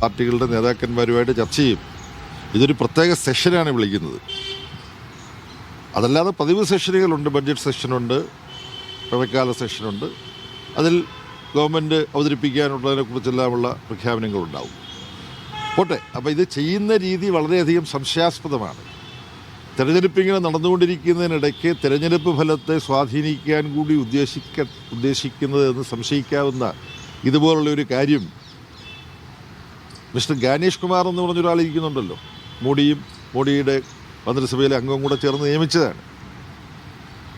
പാർട്ടികളുടെ നേതാക്കന്മാരുമായിട്ട് ചർച്ച ചെയ്യും. ഇതൊരു പ്രത്യേക സെഷനാണ് വിളിക്കുന്നത്. അതല്ലാതെ പതിവ് സെഷനുകളുണ്ട്. ബഡ്ജറ്റ് സെഷനുണ്ട്, മഴക്കാല സെഷനുണ്ട്. അതിൽ ഗവൺമെൻറ് അവതരിപ്പിക്കാനുള്ളതിനെക്കുറിച്ചെല്ലാമുള്ള പ്രഖ്യാപനങ്ങളുണ്ടാവും. പോട്ടെ. അപ്പോൾ ഇത് ചെയ്യുന്ന രീതി വളരെയധികം സംശയാസ്പദമാണ്. തെരഞ്ഞെടുപ്പ് ഇങ്ങനെ നടന്നുകൊണ്ടിരിക്കുന്നതിനിടയ്ക്ക് തെരഞ്ഞെടുപ്പ് ഫലത്തെ സ്വാധീനിക്കാൻ കൂടി ഉദ്ദേശിക്കുന്നത് എന്ന് സംശയിക്കാവുന്ന ഇതുപോലുള്ള ഒരു കാര്യം മിസ്റ്റർ ഗാനേഷ് കുമാർ എന്ന് പറഞ്ഞൊരാളിരിക്കുന്നുണ്ടല്ലോ, മോഡിയുടെ മന്ത്രിസഭയിലെ അംഗം കൂടെ ചേർന്ന് നിയമിച്ചതാണ്.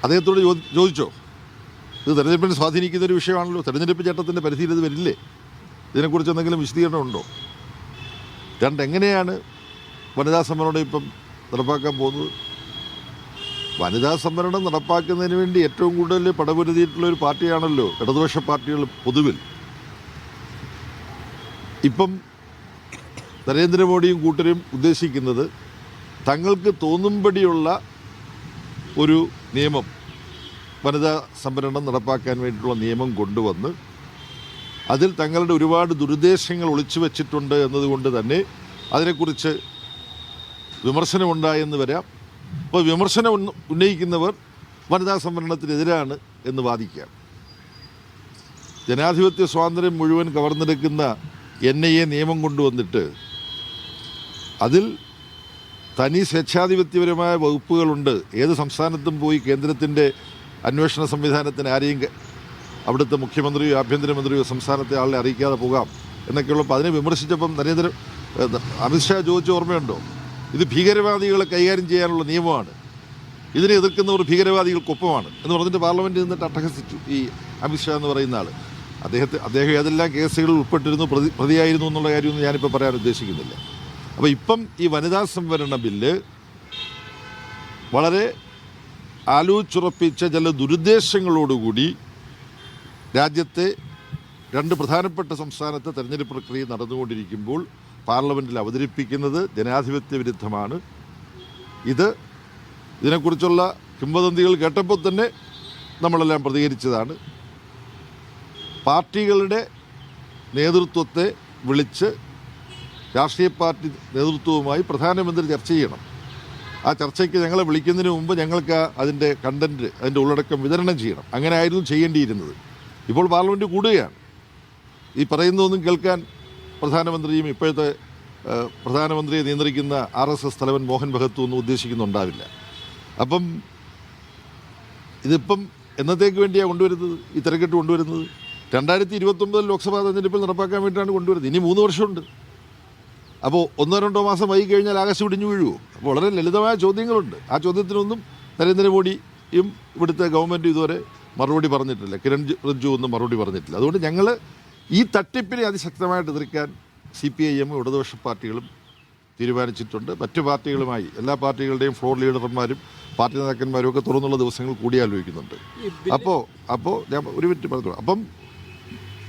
അദ്ദേഹത്തോട് ചോദിച്ചോ, ഇത് തെരഞ്ഞെടുപ്പിനെ സ്വാധീനിക്കുന്ന ഒരു വിഷയമാണല്ലോ, തെരഞ്ഞെടുപ്പ് ചട്ടത്തിൻ്റെ പരിധിയിൽ ഇത് വരില്ലേ, ഇതിനെക്കുറിച്ച് എന്തെങ്കിലും വിശദീകരണം ഉണ്ടോ? എങ്ങനെയാണ് വനിതാ സംവരണം ഇപ്പം നടപ്പാക്കാൻ പോകുന്നത്? വനിതാ സംവരണം നടപ്പാക്കുന്നതിന് വേണ്ടി ഏറ്റവും കൂടുതൽ പടപൊരുതിയിട്ടുള്ള ഒരു പാർട്ടിയാണല്ലോ ഇടതുപക്ഷ പാർട്ടികൾ പൊതുവിൽ. ഇപ്പം നരേന്ദ്രമോദിയും കൂട്ടരും ഉദ്ദേശിക്കുന്നത് തങ്ങൾക്ക് തോന്നുംപടിയുള്ള ഒരു നിയമം, വനിതാ സംവരണം നടപ്പാക്കാൻ വേണ്ടിയിട്ടുള്ള നിയമം കൊണ്ടുവന്ന് അതിൽ തങ്ങളുടെ ഒരുപാട് ദുരുദ്ദേശങ്ങൾ ഒളിച്ചു വച്ചിട്ടുണ്ട് എന്നതുകൊണ്ട് തന്നെ അതിനെക്കുറിച്ച് വിമർശനമുണ്ടായെന്ന് വരാം. അപ്പോൾ വിമർശനം ഉന്നയിക്കുന്നവർ വനിതാ സംവരണത്തിനെതിരാണ് എന്ന് വാദിക്കാം. ജനാധിപത്യ സ്വാതന്ത്ര്യം മുഴുവൻ കവർന്നെടുക്കുന്ന NIA നിയമം കൊണ്ടുവന്നിട്ട് അതിൽ തനി സ്വേച്ഛാധിപത്യപരമായ വകുപ്പുകളുണ്ട്. ഏത് സംസ്ഥാനത്തും പോയി കേന്ദ്രത്തിൻ്റെ അന്വേഷണ സംവിധാനത്തിന് ആരെയും അവിടുത്തെ മുഖ്യമന്ത്രിയോ ആഭ്യന്തരമന്ത്രിയോ സംസ്ഥാനത്തെ ആളെ അറിയിക്കാതെ പോകാം എന്നൊക്കെയുള്ളപ്പോൾ അതിനെ വിമർശിച്ചപ്പം അമിത്ഷാ ചോദിച്ച ഓർമ്മയുണ്ടോ? ഇത് ഭീകരവാദികളെ കൈകാര്യം ചെയ്യാനുള്ള നിയമമാണ്, ഇതിനെ എതിർക്കുന്നവർ ഭീകരവാദികൾക്കൊപ്പമാണ് എന്ന് പറഞ്ഞിട്ട് പാർലമെൻറ്റിൽ നിന്നിട്ട് അട്ടഹസിച്ചു ഈ അമിത്ഷാ എന്ന് പറയുന്ന ആൾ. അദ്ദേഹം ഏതെല്ലാം കേസുകളിൽ ഉൾപ്പെട്ടിരുന്നു, പ്രതിയായിരുന്നു എന്നുള്ള കാര്യമൊന്നും ഞാനിപ്പോൾ പറയാൻ ഉദ്ദേശിക്കുന്നില്ല. അപ്പോൾ ഇപ്പം ഈ വനിതാ സംവരണ ബില്ല് വളരെ ആലോചിച്ചുറപ്പിച്ച ചില ദുരുദ്ദേശങ്ങളോടുകൂടി രാജ്യത്തെ രണ്ട് പ്രധാനപ്പെട്ട സംസ്ഥാനത്തെ തെരഞ്ഞെടുപ്പ് പ്രക്രിയ നടന്നുകൊണ്ടിരിക്കുമ്പോൾ പാർലമെൻറ്റിൽ അവതരിപ്പിക്കുന്നത് ജനാധിപത്യ വിരുദ്ധമാണ്. ഇതിനെക്കുറിച്ചുള്ള കിംവദന്തികൾ കേട്ടപ്പോൾ തന്നെ നമ്മളെല്ലാം പ്രതികരിച്ചതാണ്. പാർട്ടികളുടെ നേതൃത്വത്തെ വിളിച്ച് രാഷ്ട്രീയ പാർട്ടി നേതൃത്വവുമായി പ്രധാനമന്ത്രി ചർച്ച ചെയ്യണം. ആ ചർച്ചയ്ക്ക് ഞങ്ങളെ വിളിക്കുന്നതിന് മുമ്പ് ഞങ്ങൾക്ക് അതിൻ്റെ കണ്ടൻറ്റ്, അതിൻ്റെ ഉള്ളടക്കം വിതരണം ചെയ്യണം. അങ്ങനെ ആയിരുന്നു ചെയ്യേണ്ടിയിരുന്നത്. ഇപ്പോൾ പാർലമെൻറ്റ് കൂടുകയാണ്. ഈ പറയുന്നതൊന്നും കേൾക്കാൻ പ്രധാനമന്ത്രിയും ഇപ്പോഴത്തെ പ്രധാനമന്ത്രിയെ നിയന്ത്രിക്കുന്ന RSS തലവൻ മോഹൻ ഭഗത്തും ഒന്നും ഉദ്ദേശിക്കുന്നുണ്ടാവില്ല. അപ്പം ഇതിപ്പം എന്നത്തേക്ക് വേണ്ടിയാണ് കൊണ്ടുവരുന്നത്? ഈ തിരക്കെട്ട് കൊണ്ടുവരുന്നത് 2029 ലോക്സഭാ തെരഞ്ഞെടുപ്പിൽ നടപ്പാക്കാൻ വേണ്ടിയിട്ടാണ് കൊണ്ടുവരുന്നത്. ഇനി 3 വർഷമുണ്ട്. അപ്പോൾ 1-2 മാസം വൈകി കഴിഞ്ഞാൽ ആകാശം ഇടിഞ്ഞു വീഴുമോ? അപ്പോൾ വളരെ ലളിതമായ ചോദ്യങ്ങളുണ്ട്. ആ ചോദ്യത്തിനൊന്നും നരേന്ദ്രമോദിയും ഇവിടുത്തെ ഗവൺമെൻറ് ഇതുവരെ മറുപടി പറഞ്ഞിട്ടില്ല. കിരൺ റിജ്ജു ഒന്നും മറുപടി പറഞ്ഞിട്ടില്ല. അതുകൊണ്ട് ഞങ്ങൾ ഈ തട്ടിപ്പിനെ അതിശക്തമായിട്ട് എതിർക്കാൻ CPIM ഇടതുപക്ഷ പാർട്ടികളും തീരുമാനിച്ചിട്ടുണ്ട്. മറ്റു പാർട്ടികളുമായി എല്ലാ പാർട്ടികളുടെയും ഫ്ലോർ ലീഡർമാരും പാർട്ടി നേതാക്കന്മാരും ഒക്കെ തുറന്നുള്ള ദിവസങ്ങൾ കൂടിയാലോചിക്കുന്നുണ്ട്. അപ്പോൾ ഞാൻ ഒരു മിനിറ്റ് പറഞ്ഞു. അപ്പം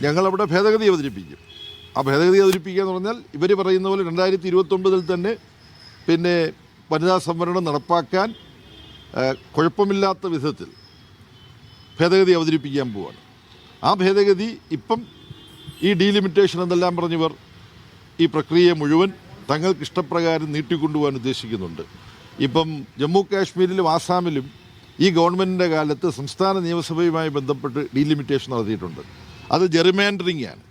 ഞങ്ങളവിടെ ഭേദഗതി അവതരിപ്പിക്കും. ആ ഭേദഗതി അവതരിപ്പിക്കുക എന്ന് പറഞ്ഞാൽ ഇവർ പറയുന്ന പോലെ 2029 തന്നെ പിന്നെ വനിതാ സംവരണം നടപ്പാക്കാൻ കുഴപ്പമില്ലാത്ത വിധത്തിൽ ഭേദഗതി അവതരിപ്പിക്കാൻ പോവാണ്. ആ ഭേദഗതി ഇപ്പം ഈ ഡീലിമിറ്റേഷൻ എന്നെല്ലാം പറഞ്ഞവർ ഈ പ്രക്രിയയെ മുഴുവൻ തങ്ങൾക്ക് ഇഷ്ടപ്രകാരം നീട്ടിക്കൊണ്ടുപോകാൻ ഉദ്ദേശിക്കുന്നുണ്ട്. ഇപ്പം ജമ്മു കാശ്മീരിലും ആസാമിലും ഈ ഗവൺമെൻറ്റിൻ്റെ കാലത്ത് സംസ്ഥാന നിയമസഭയുമായി ബന്ധപ്പെട്ട് ഡീലിമിറ്റേഷൻ നടത്തിയിട്ടുണ്ട്. അത് ജെറിമാൻഡറിങ് ആണ്.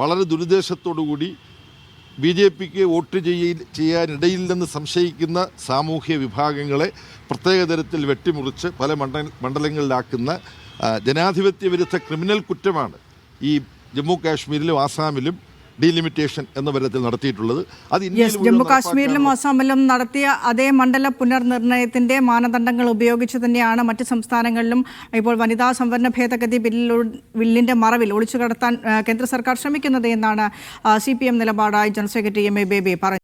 വളരെ ദുരുദ്ദേശത്തോടുകൂടി BJPക്ക് വോട്ട് ചെയ്യാനിടയില്ലെന്ന് സംശയിക്കുന്ന സാമൂഹ്യ വിഭാഗങ്ങളെ പ്രത്യേക തരത്തിൽ വെട്ടിമുറിച്ച് പല മണ്ഡലങ്ങളിലാക്കുന്ന ജനാധിപത്യ വിരുദ്ധ ക്രിമിനൽ കുറ്റമാണ് ഈ ജമ്മു കാശ്മീരിലും ആസാമിലും ഡീലിമിറ്റേഷൻ എന്ന തരത്തിൽ നടത്തിയിട്ടുള്ളത്. ജമ്മു കാശ്മീരിലും ആസാമിലും നടത്തിയ അതേ മണ്ഡല പുനർനിർണയത്തിന്റെ മാനദണ്ഡങ്ങൾ ഉപയോഗിച്ച് തന്നെയാണ് മറ്റ് സംസ്ഥാനങ്ങളിലും ഇപ്പോൾ വനിതാ സംവരണ ഭേദഗതി ബില്ലിന്റെ മറവിൽ ഒളിച്ചു കടത്താൻ കേന്ദ്ര സർക്കാർ ശ്രമിക്കുന്നത് എന്നാണ് CPM നിലപാടായി ജനറൽ സെക്രട്ടറി MA ബേബി പറഞ്ഞു.